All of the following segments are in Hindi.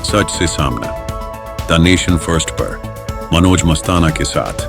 सच से सामना, द नेशन फर्स्ट पर मनोज मस्ताना के साथ।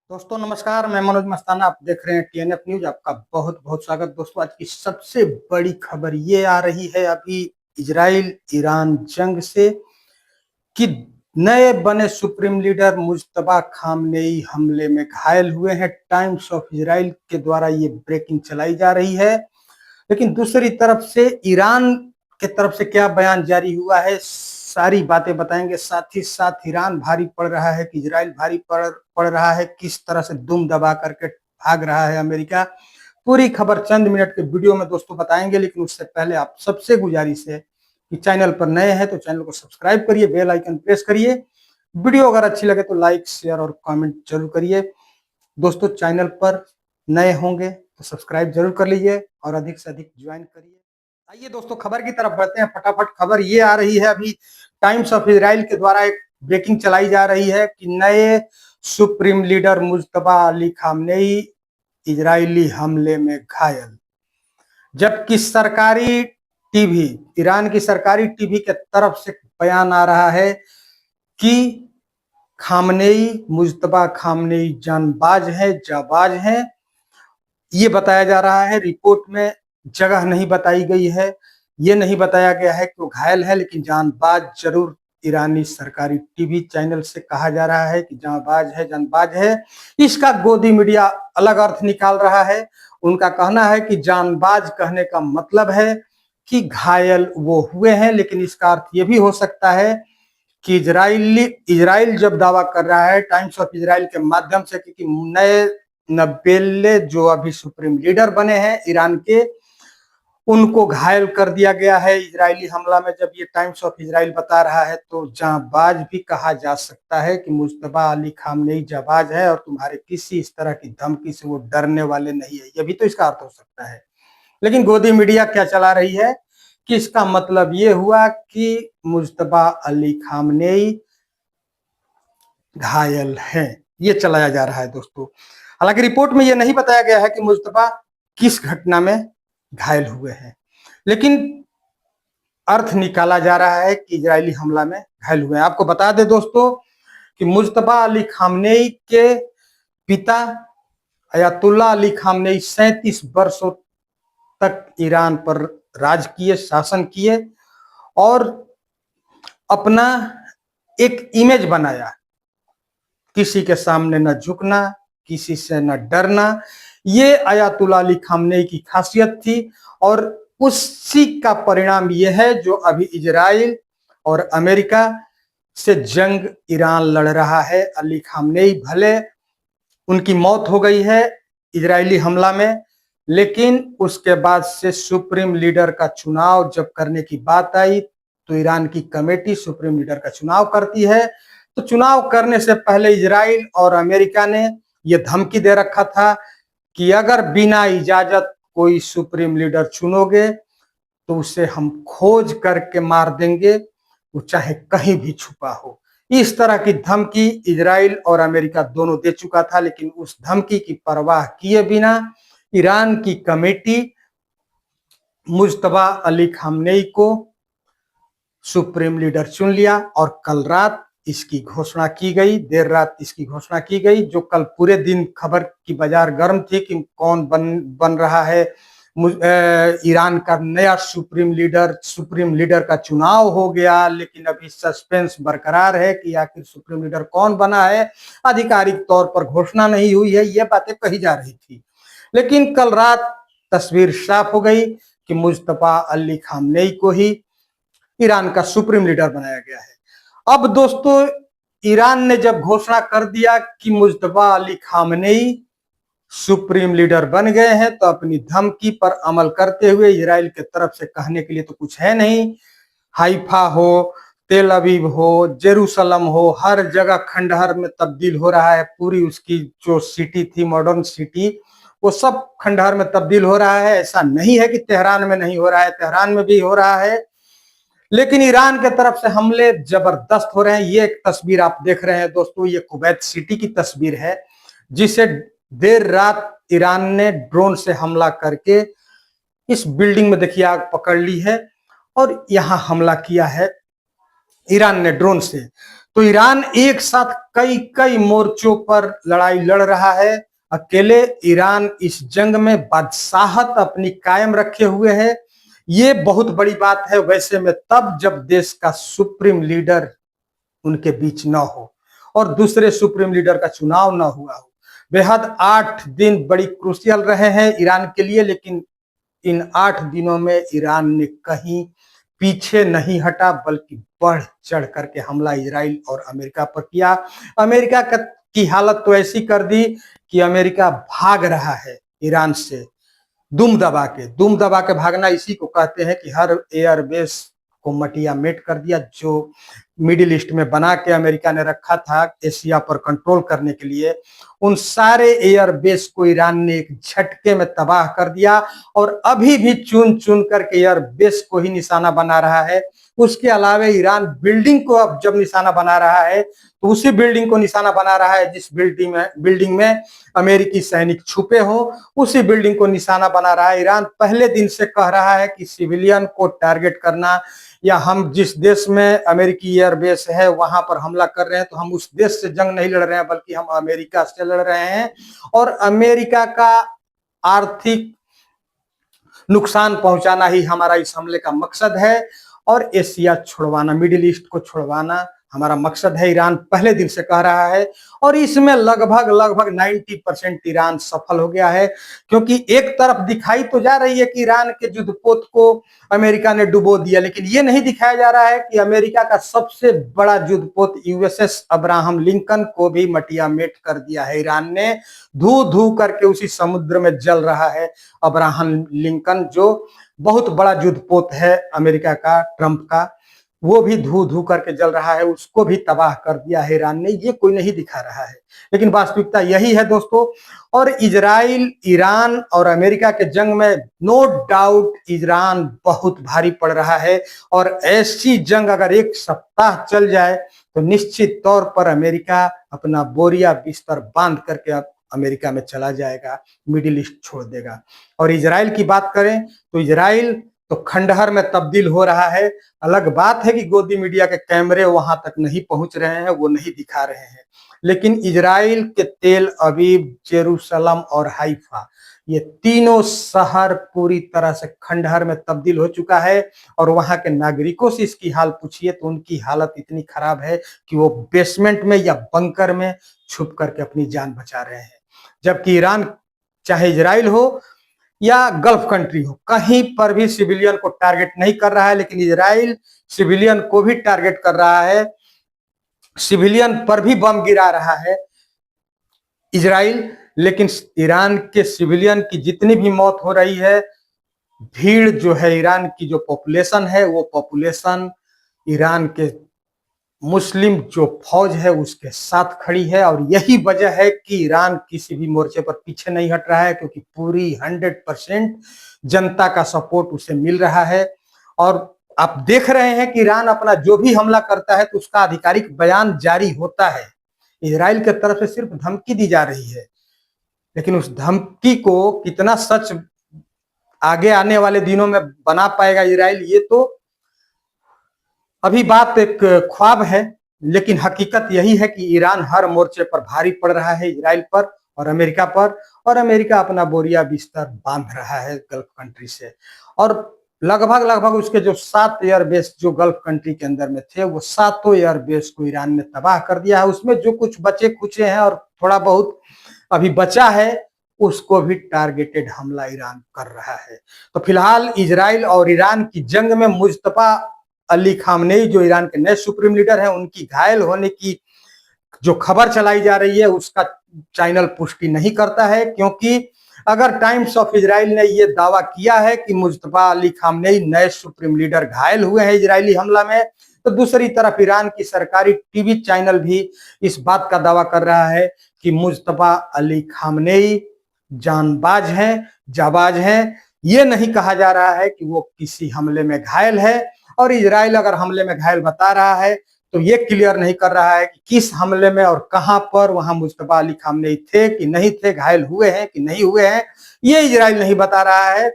दोस्तों नमस्कार, मैं मनोज मस्ताना, आप देख रहे हैं टीएनएफ न्यूज। आपका बहुत बहुत स्वागत। दोस्तों आज की सबसे बड़ी खबर ये आ रही है अभी इजराइल ईरान जंग से कि नए बने सुप्रीम लीडर मुज्तबा खामनेई हमले में घायल हुए हैं। टाइम्स ऑफ इजराइल के द्वारा ये ब्रेकिंग चलाई जा रही है, लेकिन दूसरी तरफ से ईरान के तरफ से क्या बयान जारी हुआ है, सारी बातें बताएंगे। साथ ही साथ ईरान भारी पड़ रहा है कि इजराइल भारी पड़ रहा है, किस तरह से दुम दबा करके भाग रहा है अमेरिका। पूरी खबर चंद मिनट के वीडियो में दोस्तों बताएंगे, लेकिन उससे पहले आप सबसे गुजारिश है कि चैनल पर नए हैं तो चैनल को सब्सक्राइब करिए, बेल आइकन प्रेस करिए। वीडियो अगर अच्छी लगे तो लाइक शेयर और कमेंट जरूर करिए। दोस्तों चैनल पर नए होंगे तो सब्सक्राइब जरूर कर लीजिए और अधिक से अधिक ज्वाइन करिए। आइए दोस्तों खबर की तरफ बढ़ते हैं फटाफट। खबर ये आ रही है अभी टाइम्स ऑफ इजराइल के द्वारा एक ब्रेकिंग चलाई जा रही है कि नए supreme leader Mojtaba Ali Khamenei Israeli हमले में घायल। जबकि सरकारी टीवी, ईरान की सरकारी टीवी के तरफ से बयान आ रहा है कि खामनेई, मुज्तबा खामनेई जानबाज है, जाबाज है। ये बताया जा रहा है। रिपोर्ट में जगह नहीं बताई गई है, ये नहीं बताया गया है कि वो घायल है, लेकिन जानबाज जरूर ईरानी सरकारी टीवी चैनल से कहा जा रहा है कि जानबाज है, जानबाज है। इसका गोदी मीडिया अलग अर्थ निकाल रहा है। उनका कहना है कि जानबाज कहने का मतलब है कि घायल वो हुए हैं, लेकिन इसका अर्थ ये भी हो सकता है कि इजराइल जब दावा कर रहा है टाइम्स ऑफ इजराइल के माध्यम से कि नए नबेले जो अभी सुप्रीम लीडर बने हैं ईरान के, उनको घायल कर दिया गया है इजरायली हमला में। जब ये टाइम्स ऑफ इजराइल बता रहा है तो जाबाज भी कहा जा सकता है कि मुज्तबा अली खामनेई जाबाज है और तुम्हारे किसी इस तरह की धमकी से वो डरने वाले नहीं है। ये भी तो इसका अर्थ हो सकता है। लेकिन गोदी मीडिया क्या चला रही है कि इसका मतलब ये हुआ कि मुज्तबा अली खामनेई घायल है, ये चलाया जा रहा है दोस्तों। हालांकि रिपोर्ट में यह नहीं बताया गया है कि मुज्तबा किस घटना में घायल हुए हैं, लेकिन अर्थ निकाला जा रहा है कि इजरायली हमला में घायल हुए हैं। आपको बता दें दोस्तों कि मुज्तबा अली खामनेई के पिता अयातुल्ला अली खामनेई 37 वर्षों तक ईरान पर राज किए, शासन किए और अपना एक इमेज बनाया, किसी के सामने न झुकना, किसी से न डरना। ये अयातुल्ला अली खामनेई की खासियत थी और उसी का परिणाम यह है जो अभी इजराइल और अमेरिका से जंग ईरान लड़ रहा है। अली खामनेई भले उनकी मौत हो गई है इजरायली हमला में, लेकिन उसके बाद से सुप्रीम लीडर का चुनाव जब करने की बात आई तो ईरान की कमेटी सुप्रीम लीडर का चुनाव करती है। तो चुनाव करने से पहले इजराइल और अमेरिका ने यह धमकी दे रखा था कि अगर बिना इजाजत कोई सुप्रीम लीडर चुनोगे तो उसे हम खोज करके मार देंगे, वो चाहे कहीं भी छुपा हो। इस तरह की धमकी इजराइल और अमेरिका दोनों दे चुका था, लेकिन उस धमकी की परवाह किए बिना ईरान की कमेटी मुज्तबा अली खामनेई को सुप्रीम लीडर चुन लिया और कल रात इसकी घोषणा की गई, देर रात इसकी घोषणा की गई। जो कल पूरे दिन खबर की बाजार गर्म थी कि कौन बन रहा है ईरान का नया सुप्रीम लीडर का चुनाव हो गया, लेकिन अभी सस्पेंस बरकरार है कि आखिर सुप्रीम लीडर कौन बना है। आधिकारिक तौर पर घोषणा नहीं हुई है, ये बातें कही जा रही थी, लेकिन कल रात तस्वीर साफ हो गई कि मुज्तबा अली खामनेई को ही ईरान का सुप्रीम लीडर बनाया गया है। अब दोस्तों ईरान ने जब घोषणा कर दिया कि Mojtaba Ali Khamenei supreme leader बन गए हैं, तो अपनी धमकी पर अमल करते हुए इजराइल के तरफ से कहने के लिए तो कुछ है नहीं। हाइफा हो, तेल अवीव हो, जेरूसलम हो, हर जगह खंडहर में तब्दील हो रहा है। पूरी उसकी जो सिटी थी, मॉडर्न सिटी, वो सब खंडहर में तब्दील हो रहा है। ऐसा नहीं है कि तेहरान में नहीं हो रहा है, तेहरान में भी हो रहा है, लेकिन ईरान के तरफ से हमले जबरदस्त हो रहे हैं। ये एक तस्वीर आप देख रहे हैं दोस्तों, ये कुवैत सिटी की तस्वीर है, जिसे देर रात ईरान ने ड्रोन से हमला करके इस बिल्डिंग में देखिए आग पकड़ ली है। और यहाँ हमला किया है ईरान ने ड्रोन से। तो ईरान एक साथ कई कई मोर्चों पर लड़ाई लड़ रहा है। अकेले ईरान इस जंग में बादशाहत अपनी कायम रखे हुए है। ये बहुत बड़ी बात है वैसे में, तब जब देश का सुप्रीम लीडर उनके बीच न हो और दूसरे सुप्रीम लीडर का चुनाव न हुआ हो। बेहद 8 दिन बड़ी क्रूशियल रहे हैं ईरान के लिए, लेकिन इन 8 दिनों में ईरान ने कहीं पीछे नहीं हटा, बल्कि बढ़ चढ़ करके हमला इजराइल और अमेरिका पर किया। अमेरिका की हालत तो ऐसी कर दी कि अमेरिका भाग रहा है ईरान से दुम दबा के भागना। इसी को कहते हैं कि हर एयरबेस को मटिया मेट कर दिया जो मिडिल ईस्ट में बना के अमेरिका ने रखा था एशिया पर कंट्रोल करने के लिए। उन सारे एयरबेस को ईरान ने एक झटके में तबाह कर दिया और अभी भी चुन चुन करके एयरबेस को ही निशाना बना रहा है। उसके अलावा ईरान बिल्डिंग को अब जब निशाना बना रहा है तो उसी बिल्डिंग को निशाना बना रहा है जिस बिल्डिंग में अमेरिकी सैनिक छुपे हो, उसी बिल्डिंग को निशाना बना रहा है। ईरान पहले दिन से कह रहा है कि सिविलियन को टारगेट करना, या हम जिस देश में अमेरिकी एयरबेस है वहां पर हमला कर रहे हैं तो हम उस देश से जंग नहीं लड़ रहे हैं बल्कि हम अमेरिका से लड़ रहे हैं और अमेरिका का आर्थिक नुकसान पहुंचाना ही हमारा इस हमले का मकसद है और एशिया छुड़वाना, मिडिल ईस्ट को छुड़वाना हमारा मकसद है। ईरान पहले दिन से कह रहा है और इसमें लगभग 90% ईरान सफल हो गया है, क्योंकि एक तरफ दिखाई तो जा रही है कि ईरान के युद्धपोत को अमेरिका ने डुबो दिया, लेकिन ये नहीं दिखाया जा रहा है कि अमेरिका का सबसे बड़ा युद्धपोत यूएसएस अब्राहम लिंकन को भी मटिया मेट कर दिया है ईरान ने। धू धू करके उसी समुद्र में जल रहा है अब्राहम लिंकन, जो बहुत बड़ा युद्धपोत है अमेरिका का, ट्रंप का, वो भी धू धू करके जल रहा है, उसको भी तबाह कर दिया है ईरान ने। ये कोई नहीं दिखा रहा है, लेकिन वास्तविकता यही है दोस्तों। और इजराइल, ईरान और अमेरिका के जंग में नो डाउट ईरान बहुत भारी पड़ रहा है और ऐसी जंग अगर 1 सप्ताह चल जाए तो निश्चित तौर पर अमेरिका अपना बोरिया बिस्तर बांध करके अब अमेरिका में चला जाएगा, मिडिल ईस्ट छोड़ देगा। और इजराइल की बात करें तो इजराइल तो खंडहर में तब्दील हो रहा है। अलग बात है कि गोदी मीडिया के कैमरे वहां तक नहीं पहुंच रहे हैं, वो नहीं दिखा रहे हैं, लेकिन इजराइल के तेल अवीव, जेरूसलम और हाइफा, ये तीनों शहर पूरी तरह से खंडहर में तब्दील हो चुका है। और वहां के नागरिकों से इसकी हाल पूछिए तो उनकी हालत इतनी खराब है कि वो बेसमेंट में या बंकर में छुप करके अपनी जान बचा रहे हैं। जबकि ईरान, चाहे इजराइल हो या गल्फ कंट्री हो, कहीं पर भी सिविलियन को टारगेट नहीं कर रहा है, लेकिन इजराइल सिविलियन को भी टारगेट कर रहा है, सिविलियन पर भी बम गिरा रहा है इजराइल। लेकिन ईरान के सिविलियन की जितनी भी मौत हो रही है, भीड़ जो है ईरान की जो पॉपुलेशन है वो पॉपुलेशन ईरान के मुस्लिम जो फौज है उसके साथ खड़ी है। और यही वजह है कि ईरान किसी भी मोर्चे पर पीछे नहीं हट रहा है, क्योंकि पूरी 100% जनता का सपोर्ट उसे मिल रहा है। और आप देख रहे हैं कि ईरान अपना जो भी हमला करता है तो उसका आधिकारिक बयान जारी होता है। इजराइल की तरफ से सिर्फ धमकी दी जा रही है, लेकिन उस धमकी को कितना सच आगे आने वाले दिनों में बना पाएगा इजराइल, ये तो अभी बात एक ख्वाब है। लेकिन हकीकत यही है कि ईरान हर मोर्चे पर भारी पड़ रहा है इजराइल पर और अमेरिका पर, और अमेरिका अपना बोरिया बिस्तर बांध रहा है गल्फ कंट्री से। और लगभग उसके जो 7 एयरबेस जो गल्फ कंट्री के अंदर में थे, वो 7 एयरबेस को ईरान ने तबाह कर दिया है। उसमें जो कुछ बचे खुचे हैं और थोड़ा बहुत अभी बचा है, उसको भी टारगेटेड हमला ईरान कर रहा है। तो फिलहाल इजराइल और ईरान की जंग में मुस्तफा अली खामनेई, जो ईरान के नए सुप्रीम लीडर हैं, उनकी घायल होने की जो खबर चलाई जा रही है उसका चैनल पुष्टि नहीं करता है, क्योंकि अगर टाइम्स ऑफ इजराइल ने यह दावा किया है कि मुस्तफा अली खामनेई नए सुप्रीम लीडर घायल हुए हैं इजरायली हमला में, तो दूसरी तरफ ईरान की सरकारी टीवी चैनल भी इस बात का दावा कर रहा है कि मुस्तफा अली खामनेई जानबाज हैं, जाबाज हैं। ये नहीं कहा जा रहा है कि वो किसी हमले में घायल है। और इजराइल अगर हमले में घायल बता रहा है तो ये क्लियर नहीं कर रहा है कि किस हमले में और कहां पर वहां मुस्तफा अली खामनेई थे कि नहीं थे, घायल हुए हैं कि नहीं हुए हैं, ये इजराइल नहीं बता रहा है।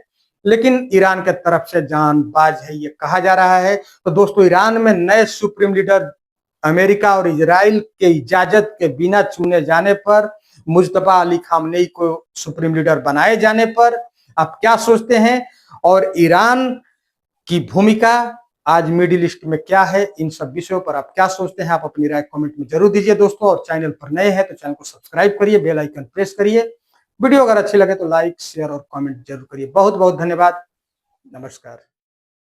लेकिन ईरान के तरफ से जानबाज है ये कहा जा रहा है। तो दोस्तों, ईरान में नए सुप्रीम लीडर अमेरिका और इजराइल के इजाजत के बिना चुने जाने पर, मुज्तबा अली खामनेई को सुप्रीम लीडर बनाए जाने पर आप क्या सोचते हैं, और ईरान की भूमिका आज मिडिल ईस्ट में क्या है, इन सब विषयों पर आप क्या सोचते हैं, आप अपनी राय कमेंट में जरूर दीजिए दोस्तों। और चैनल पर नए हैं तो चैनल को सब्सक्राइब करिए, बेल आइकन प्रेस करिए। वीडियो अगर अच्छी लगे तो लाइक शेयर और कमेंट जरूर करिए। बहुत बहुत धन्यवाद। नमस्कार।